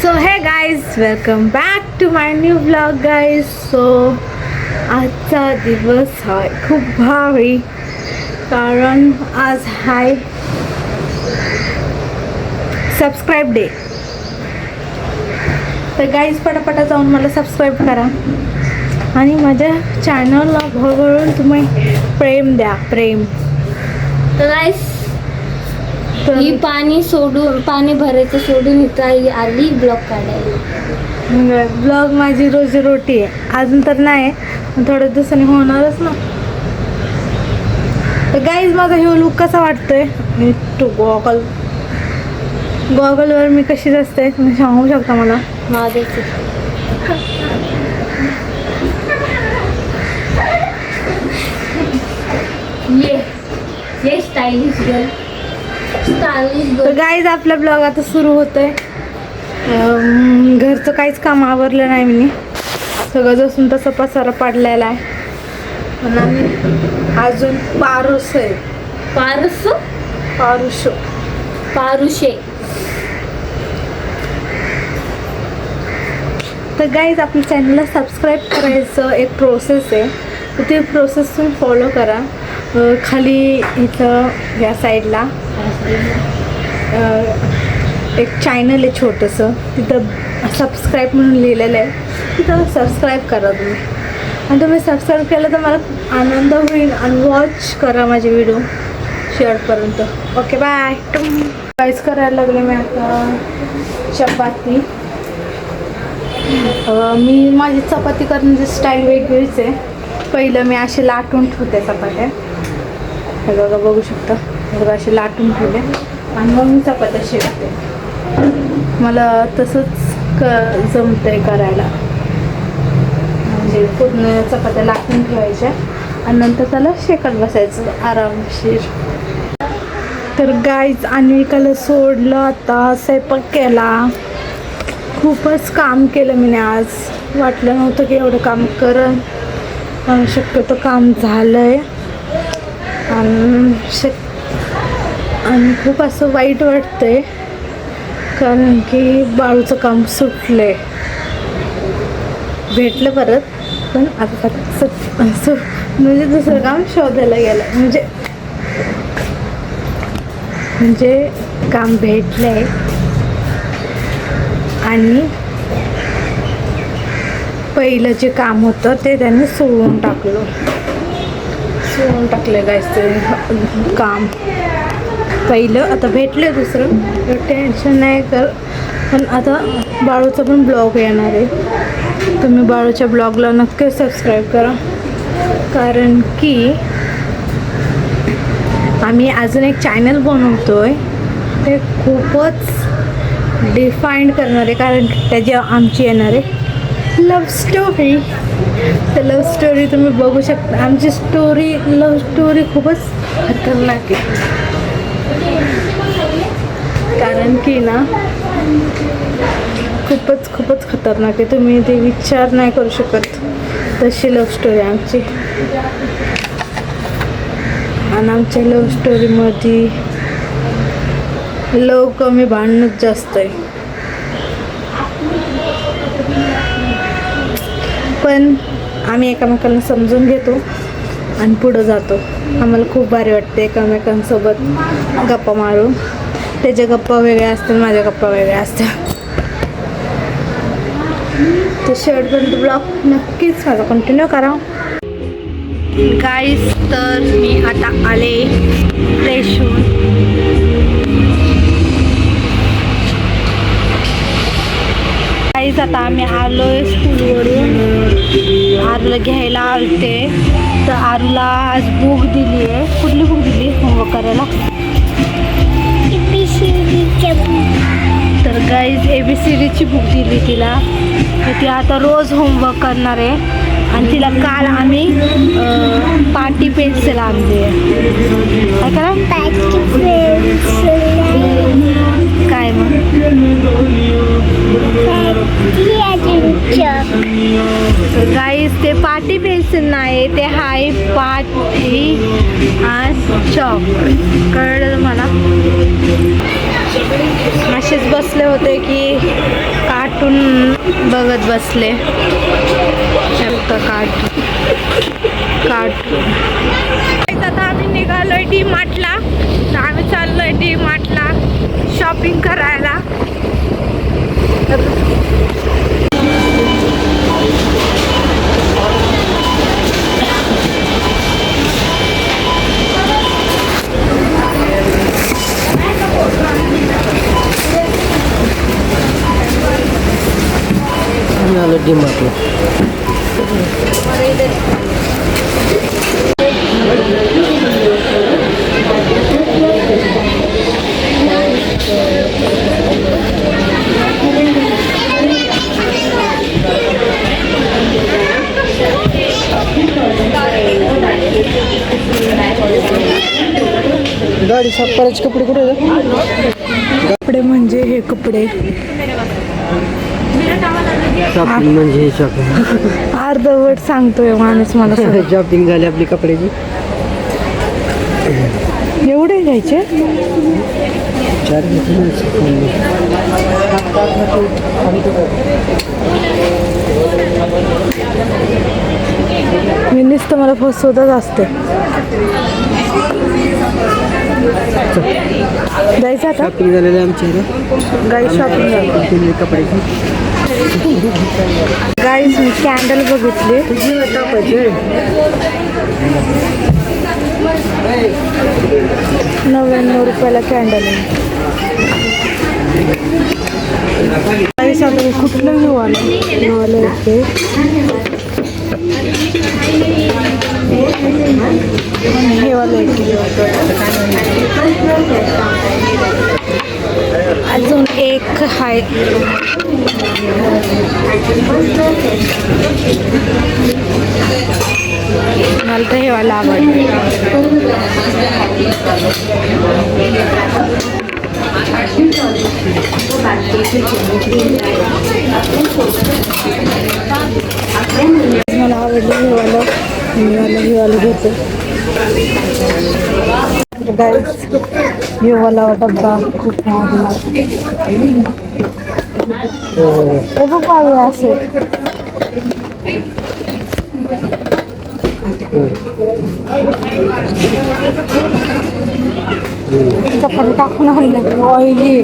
So hey guys welcome back to my new blog guys. So आजचा दिवस आहे खूप भारी कारण आज आहे सबस्क्राईब डे. तर गाईज पटापटा जाऊन मला सबस्क्राईब करा आणि माझ्या चॅनलला भरभरून तुम्ही प्रेम द्या, प्रेम. तर गाईस ही पाणी भरायचं सोडून इथं आई आली ब्लॉग काढायला. ब्लॉग माझी रोजी आहे. अजून तर नाही पण थोड्या दिवसांनी होणारच ना. तर गाईज माझा हे लुक कसा वाटतोय टू गॉगलवर मी कशी असते तुम्ही सांगू शकता मला. माझं ये स्टायलिश गर्ल. तर गाईज आपला ब्लॉग आता सुरू होतोय. घरचं काहीच काम आवरलं नाही मी. सगळं जसून तसं पसारा पाडलेला आहे. पण आम्ही अजून पारुशे. तर गाईज आपल्या चॅनलला सबस्क्राईब करायचं एक प्रोसेस आहे. तर ते प्रोसेस तुम्ही फॉलो करा. खाली इथं या साईडला एक चॅनल आहे छोटंसं, तिथं सबस्क्राईब म्हणून लिहिलेलं आहे. तिथं सबस्क्राईब करा तुम्ही. आणि तुम्ही सबस्क्राईब केलं तर मला आनंद होईल. आणि वॉच करा माझे व्हिडिओ शेवटपर्यंत. Okay bye. काहीच करायला लागले मी आता चपाती. मी माझी चपाती करण्याची स्टाईल वेगळीच आहे. पहिलं मी असे लाटून ठेवते चपात्या. हे बघा बघू शकता. बघा असे लाटून ठेवले आणि मग मी चपात्या शेकते. मला तसंच जमतंय करायला. म्हणजे पूर्ण चपात्या लाटून ठेवायच्या आणि नंतर त्याला शेकत बसायचं आरामशीर. तर गाईज अन्विकाला सोडलं, आता स्वयंपाक केला. खूपच काम केलं मी आज. वाटलं नव्हतं की एवढं काम करन. शक्यतो काम झालं आहे आणि खूप असं वाईट वाटतंय कारण की बाळूचं काम सुटलं आहे. भेटलं परत पण आता म्हणजे दुसरं काम शोधायला गेलं. म्हणजे काम भेटलं आहे आणि पहिलं जे काम होतं ते त्यांनी सोडून टाकलं गाईस ते काम पहिलं. आता भेटलं दुसरं, टेन्शन नाही कर. पण आता बाळूचा पण ब्लॉग येणार आहे. तुम्ही बाळूच्या ब्लॉगला नक्की सबस्क्राईब करा कारण की आम्ही अजून एक चॅनल बनवतोय. ते खूपच डिफाईंड करणार आहे कारण त्याची आमची येणार आहे लव्ह स्टोरी. तर लव्ह स्टोरी तुम्ही बघू शकता. आमची लव्ह स्टोरी खूपच खतरनाक आहे कारण की ना खूपच खतरनाक आहे. तुम्ही ते विचार नाही करू शकत तशी लव्ह स्टोरी आमची. आणि आमच्या लव्ह स्टोरीमध्ये लव कमी भांडणच जास्त आहे. पण आम्ही एकमेकांना समजून घेतो आणि पुढं जातो. आम्हाला खूप भारी वाटते एकमेकांसोबत गप्पा मारून. त्याच्या गप्पा वेगळ्या असतात, माझ्या गप्पा वेगळ्या असतात. तर शेवटपर्यंत ब्लॉग नक्कीच माझा कंटिन्यू करा गाईस. तर मी आता आले फ्रेश होऊन. गाईस आता आम्ही आलोय स्कूलवरून. आरूला घ्यायला आलते. तर आरूला आज बुक दिली आहे. कुठली बुक दिली होमवर्क करायला? तर गाईज ABCDची बुक दिली तिला. तर ती आता रोज होमवर्क करणार आहे. आणि तिला काल आम्ही पाटी पेन्सिल आणली आहे. काय करा काय मग गाईज ते पाटी पेन्सिल नाही, ते हाय पाटी आणि चॉक. कळलं मला. असेच बसले होते की बघत बसले. आता आम्ही निघालोय डी मार्टला. आम्ही चाललोय डी मार्टला शॉपिंग करायला. डी मार्टला गाडी साफ करायचे कपडे कुठे आहेत? कपडे म्हणजे हे कपडे शॉपिंग म्हणजे शॉपिंग अर्धवट सांगतोय माणूस मला. शॉपिंग झाली आपली कपड्याची. एवढे घ्यायचे? 4 मी नुसतं मला फसवतच असते. जायचं आता? शॉपिंग झालेली आमची गाईज शॉपिंग झाली. कपड्याची. गाईज मी कॅन्डल बघितली. 99 रुपयाला कॅन्डल आहे. गाईज आता कुठलं घेऊ आलं येते. हे वाला अजून एक आहे. मला तर हे वाला आवडतं. मला आवडलं हे वाला. हे वाला घेते. गाईज हे वाला डब्बा खूप महाग असेल. चपाती टाकून आणलं ऑइली.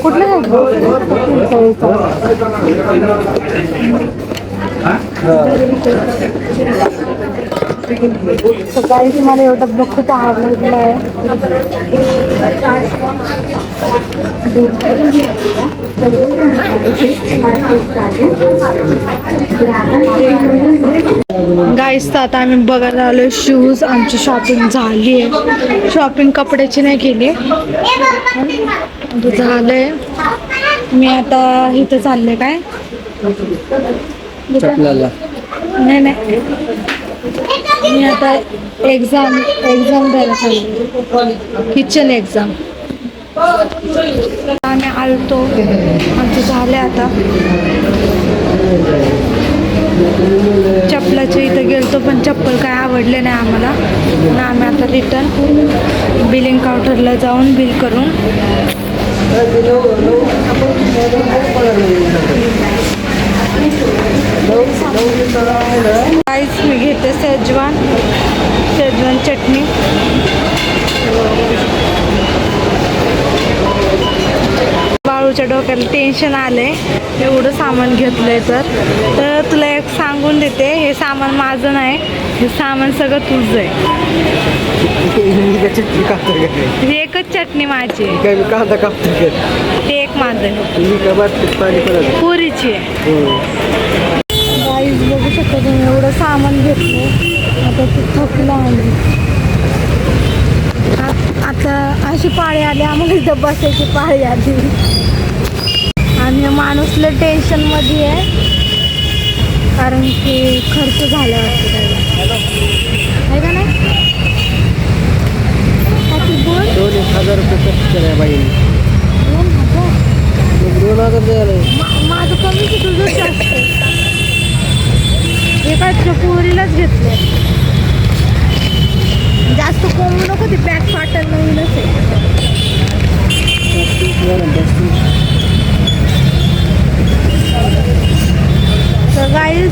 कुठलं सकाळी तुम्हाला एवढा डब्बा खूप आवडला आहे. गाईस तर आता आम्ही बघायला आलो शूज. आमची शॉपिंग झाली आहे. शॉपिंग कपड्याची नाही केली झालंय. मी आता इथं चालले काय नाही मी आता एक्झाम द्यायला चालले. किचन एक्झाम आम्ही आलतो. आमचं झालं आता. चप्पलाच्या इथं गेलतो पण चप्पल काय आवडले नाही आम्हाला. आम्ही आता रिटर्न बिलिंग काउंटरला जाऊन बिल करून काहीच मी घेते शेजवान चटणी. बाळूच्या डोक्याला टेन्शन आलंय. एवढं सामान घेतलंय तर तुला एक सांगून देते. हे सामान माझं नाही. हे सामान सगळं तुझं आहे. एकच चटणी माझी ते एक माझं पुरीची आहे. गाईज बघू शकता तुम्ही एवढं सामान घेतलं. आता ते थकलं आली. आता अशी पाळी आली आम्हाला. इथं बसायची पाळी आली. आणि माणूसला टेन्शनमध्ये आहे कारण की खर्च झाला वाटतं त्याला आहे का नाही. 2,000 रुपये खर्च केला बाईने. 2,000 द्यायला. माझं कमी की तुझं जास्त. एका पोरीलाच घेतलंय. जास्त कोंबू नको. ती बॅग फाटल नवीनच आहे.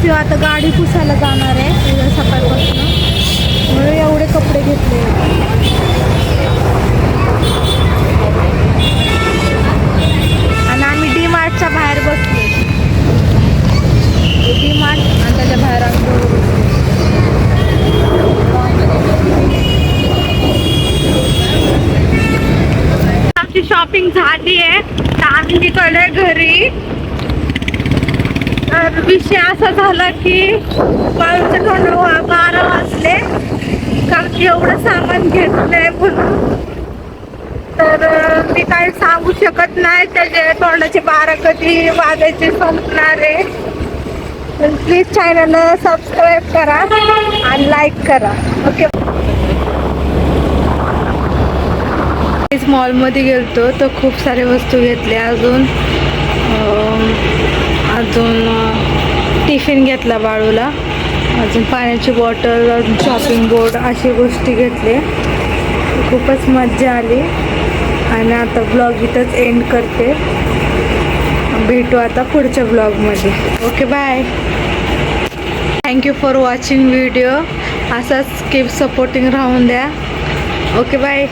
शिव आता गाडी पुसायला जाणार आहे उद्या सकाळपासून, म्हणून एवढे कपडे घेतले. आणि आम्ही डी मार्टच्या बाहेर बसलो. डी मार्ट आणि त्याच्या बाहेर आम्ही दोघं बसलो. आमची शॉपिंग झाली आहे तर आम्ही निघालोय घरी. तर विषय असा झाला की पाऊलचं तोंड 12 वाजले, कारण की एवढं सामान घेतलंय म्हणून. तर मी काही सांगू शकत नाही त्याचे तोंडाचे 12 कधी वाजायचे संपणार आहे. पण प्लीज चॅनलला सबस्क्राईब करा आणि लाईक करा. ओके. मॉलमध्ये गेलतो तर खूप सारे वस्तू घेतल्या. अजून टिफिन घेतला बाळूला, अजून पाण्याची बॉटल, अजून शॉपिंग बोर्ड, अशी गोष्टी घेतले. खूपच मजा आली. आणि आता ब्लॉग इथंच एंड करते. भेटू आता पुढच्या ब्लॉगमध्ये. Okay bye. Thank you for watching video. असाच कीप सपोर्टिंग राहून द्या. Okay bye.